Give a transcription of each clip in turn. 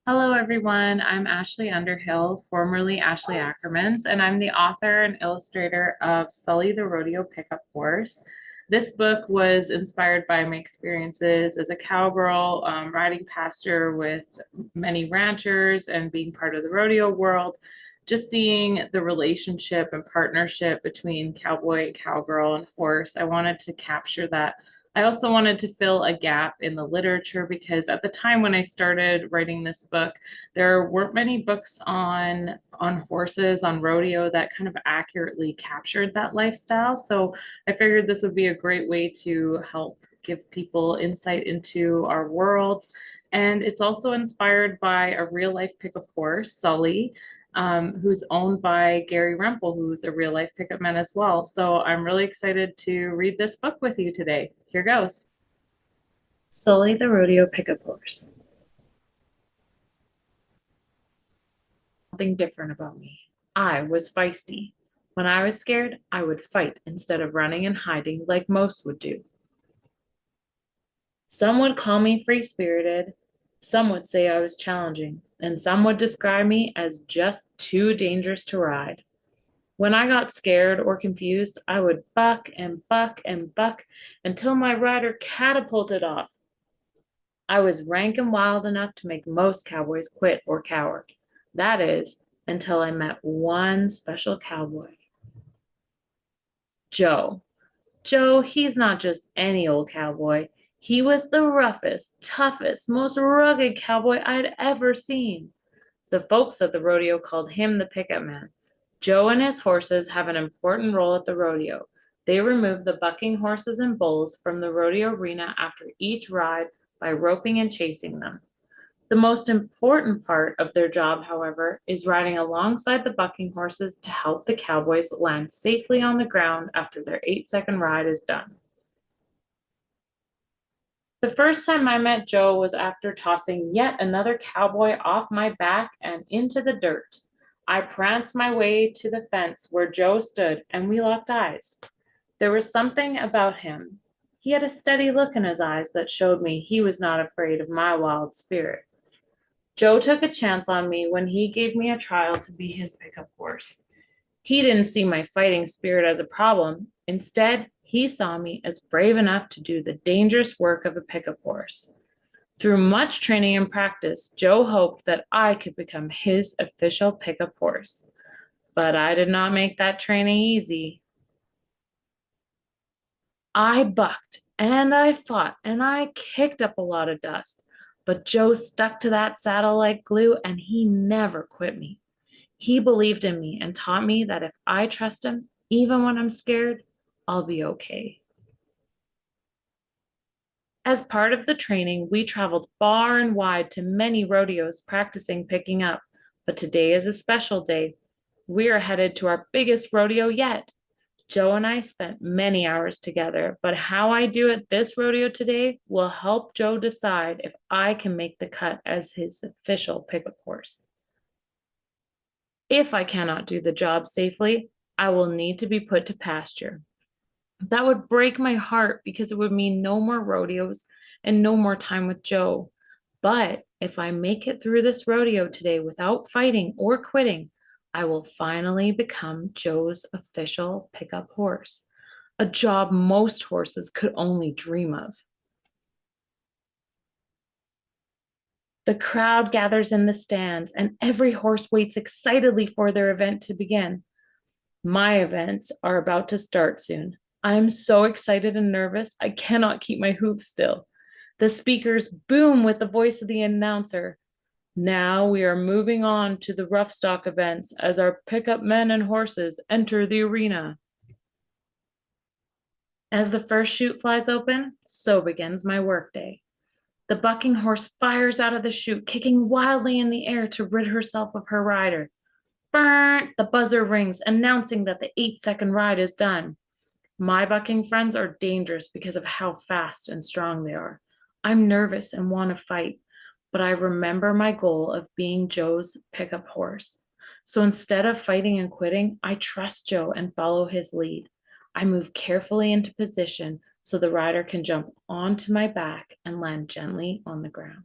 Hello, everyone. I'm Ashley Underhill, formerly Ashley Akkermans, and I'm the author and illustrator of Sully the Rodeo Pickup Horse. This book was inspired by my experiences as a cowgirl, riding pasture with many ranchers and being part of the rodeo world. Just seeing the relationship and partnership between cowboy, cowgirl, and horse, I wanted to capture that. I also wanted to fill a gap in the literature because at the time when I started writing this book, there weren't many books on horses, on rodeo that kind of accurately captured that lifestyle. So I figured this would be a great way to help give people insight into our world. And it's also inspired by a real life pickup horse, Sully, who's owned by Gary Rempel, who's a real life pickup man as well. So I'm really excited to read this book with you today. Here goes. Sully the Rodeo Pickup Horse. Something different about me. I was feisty. When I was scared, I would fight instead of running and hiding like most would do. Some would call me free spirited, some would say I was challenging, and some would describe me as just too dangerous to ride. When I got scared or confused, I would buck and buck and buck until my rider catapulted off. I was rank and wild enough to make most cowboys quit or cower. That is, until I met one special cowboy, Joe. Joe, he's not just any old cowboy. He was the roughest, toughest, most rugged cowboy I'd ever seen. The folks at the rodeo called him the pickup man. Joe and his horses have an important role at the rodeo. They remove the bucking horses and bulls from the rodeo arena after each ride by roping and chasing them. The most important part of their job, however, is riding alongside the bucking horses to help the cowboys land safely on the ground after their 8-second ride is done. The first time I met Joe was after tossing yet another cowboy off my back and into the dirt. I pranced my way to the fence where Joe stood, and we locked eyes. There was something about him. He had a steady look in his eyes that showed me he was not afraid of my wild spirit. Joe took a chance on me when he gave me a trial to be his pickup horse. He didn't see my fighting spirit as a problem. Instead, he saw me as brave enough to do the dangerous work of a pickup horse. Through much training and practice, Joe hoped that I could become his official pickup horse. But I did not make that training easy. I bucked and I fought and I kicked up a lot of dust. But Joe stuck to that saddle like glue and he never quit me. He believed in me and taught me that if I trust him, even when I'm scared, I'll be okay. As part of the training, we traveled far and wide to many rodeos practicing picking up. But today is a special day. We are headed to our biggest rodeo yet. Joe and I spent many hours together, but how I do at this rodeo today will help Joe decide if I can make the cut as his official pickup horse. If I cannot do the job safely, I will need to be put to pasture. That would break my heart because it would mean no more rodeos and no more time with Joe. But if I make it through this rodeo today without fighting or quitting, I will finally become Joe's official pickup horse, a job most horses could only dream of. The crowd gathers in the stands, and every horse waits excitedly for their event to begin. My events are about to start soon. I'm so excited and nervous, I cannot keep my hooves still. The speakers boom with the voice of the announcer. Now we are moving on to the rough stock events as our pickup men and horses enter the arena. As the first chute flies open, so begins my workday. The bucking horse fires out of the chute, kicking wildly in the air to rid herself of her rider. Burnt! The buzzer rings, announcing that the 8-second ride is done. My bucking friends are dangerous because of how fast and strong they are. I'm nervous and want to fight, but I remember my goal of being Joe's pickup horse. So instead of fighting and quitting, I trust Joe and follow his lead. I move carefully into position so the rider can jump onto my back and land gently on the ground.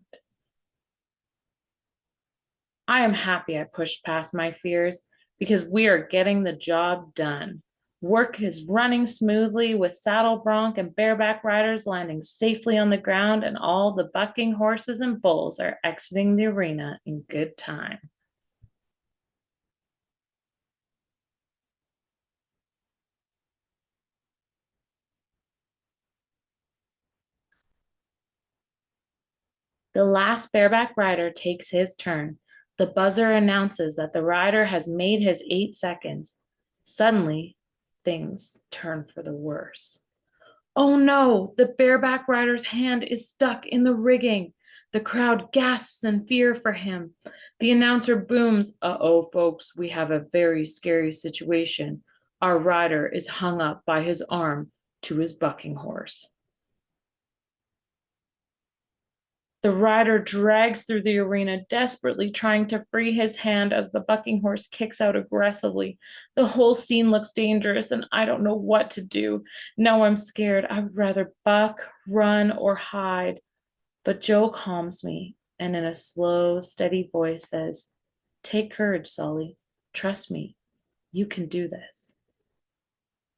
I am happy I pushed past my fears because we are getting the job done. Work is running smoothly with saddle bronc and bareback riders landing safely on the ground, and all the bucking horses and bulls are exiting the arena in good time. The last bareback rider takes his turn. The buzzer announces that the rider has made his 8 seconds. Suddenly, things turn for the worse. Oh no, the bareback rider's hand is stuck in the rigging. The crowd gasps in fear for him. The announcer booms, "Uh-oh, folks, we have a very scary situation. Our rider is hung up by his arm to his bucking horse." The rider drags through the arena, desperately trying to free his hand as the bucking horse kicks out aggressively. The whole scene looks dangerous, and I don't know what to do. Now I'm scared. I would rather buck, run, or hide. But Joe calms me and, in a slow, steady voice, says, "Take courage, Sully. Trust me. You can do this."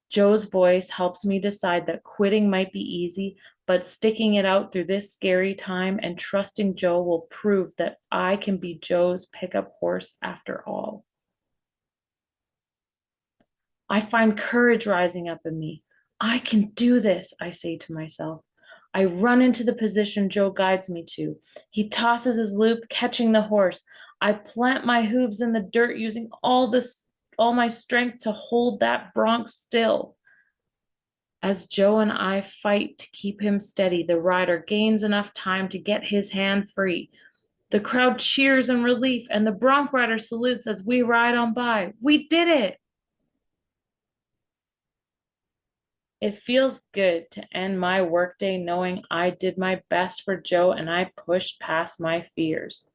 Joe's voice helps me decide that quitting might be easy, but sticking it out through this scary time and trusting Joe will prove that I can be Joe's pickup horse after all. I find courage rising up in me. I can do this, I say to myself. I run into the position Joe guides me to. He tosses his loop, catching the horse. I plant my hooves in the dirt, using all my strength to hold that bronc still. As Joe and I fight to keep him steady, the rider gains enough time to get his hand free. The crowd cheers in relief, and the bronc rider salutes as we ride on by. We did it! It feels good to end my workday knowing I did my best for Joe and I pushed past my fears.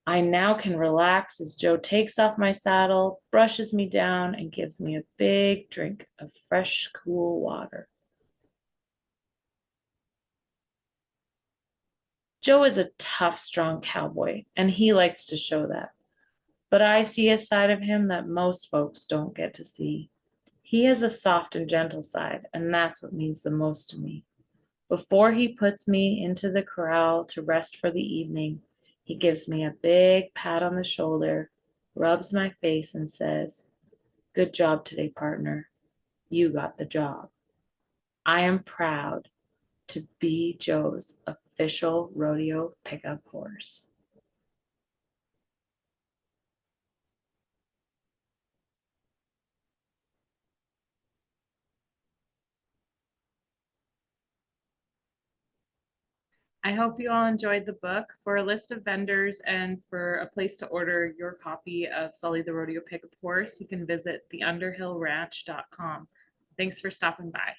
I now can relax as Joe takes off my saddle, brushes me down, and gives me a big drink of fresh, cool water. Joe is a tough, strong cowboy, and he likes to show that. But I see a side of him that most folks don't get to see. He has a soft and gentle side, and that's what means the most to me. Before he puts me into the corral to rest for the evening, he gives me a big pat on the shoulder, rubs my face, and says, "Good job today, partner. You got the job." I am proud to be Joe's official rodeo pickup horse. I hope you all enjoyed the book. For a list of vendors and for a place to order your copy of Sully the Rodeo Pickup Horse, you can visit theunderhillranch.com. Thanks for stopping by.